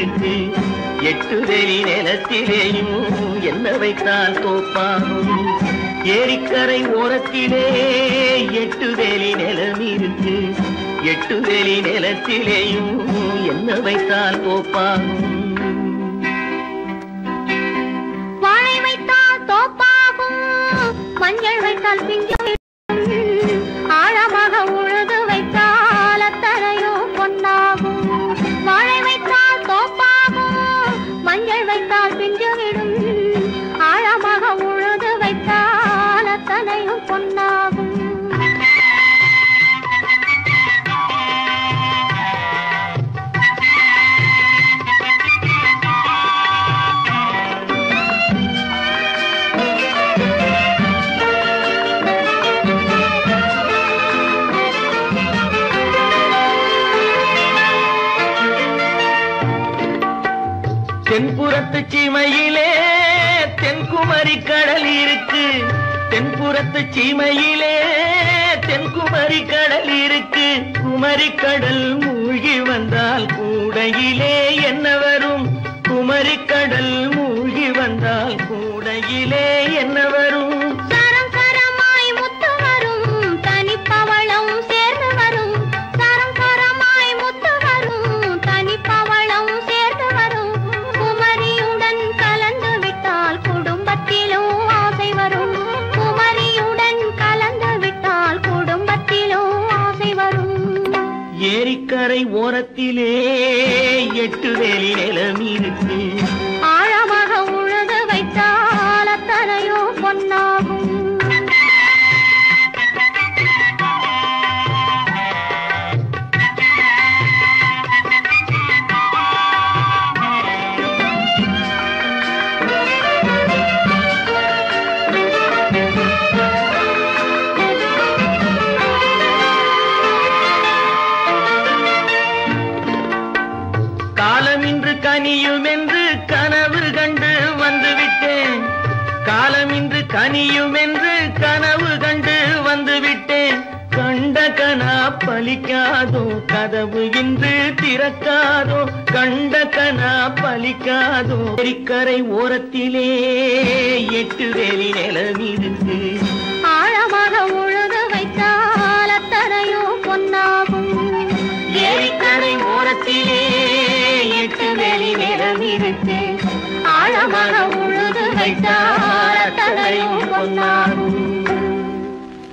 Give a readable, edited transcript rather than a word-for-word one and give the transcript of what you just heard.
இருக்கு. 8 வெளி நிலத்திலேயும் என்ன வைத்தால் தோப்பாகும். ஏரிக்கரை ஓரத்திலே 8 வெளி நிலம் இருக்கு. 8 வெளி நிலத்திலேயும் என்ன வைத்தால் தோப்பாகும். வாழை வைத்தால் தோப்பாகும், மஞ்சள் வைத்தால் பிஞ்சு, ஆழமாக உழுது வைத்தால் அத்தனையோ பொன்னாகும். வாழை வைத்தால் தோப்பாகும், மஞ்சள் வைத்தால் பிஞ்சு விடும், ஆழமாக உழுது வைத்தால் அத்தனையும் பொன்னாகும். தென்புறத்து சீமையிலே தென்குமரி கடல் இருக்கு. தென்புறத்து சீமையிலே தென்குமரி கடல் இருக்கு. குமரி கடல் மூழ்கி வந்தால் கூடையிலே என்ன வரும்? குமரி கடல் மூழ்கி வந்தால் கூடையிலே என்ன வரும்? சரம் சரமாய் முத்து வரும், தனிப்பவளம் சேர்ந்து வரும். சரம் சரமாய் முத்து வரும், தனிப்பவளம் சேர்ந்து வரும். குமரியுடன் கலந்து விட்டால் குடும்பத்திலும் ஆசை வரும். குமரியுடன் கலந்து விட்டால் குடும்பத்திலும் ஆசை வரும். ஏரிக்கரை ஓரத்திலே 8 வேலி நிலம் இருக்கு. ஆழமாக உழுது வைத்தால் அத்தனையோ பொன்னாகும். காலமின்று கனியும் என்று கனவு கண்டு வந்துவிட்டேன். காலமின்று கனியும் என்று கனவு கண்டு வந்துவிட்டேன். கண்ட கனா பலிக்காதோ, கதவு இன்று திறக்காதோ. கண்ட கனா பலிக்காதோ. ஏரிக்கரை ஓரத்திலே 8 வேலி நிலம் இருக்கு. ஆழமாக உழுது வைத்தால் அத்தனையோ பொன்னாகும். ஏரிக்கரை ஓரத்திலே 8 வேலி நிலம் இருக்கு. ஆழமாக உழுது வைத்தால் அத்தனையோ பொன்னாகும்.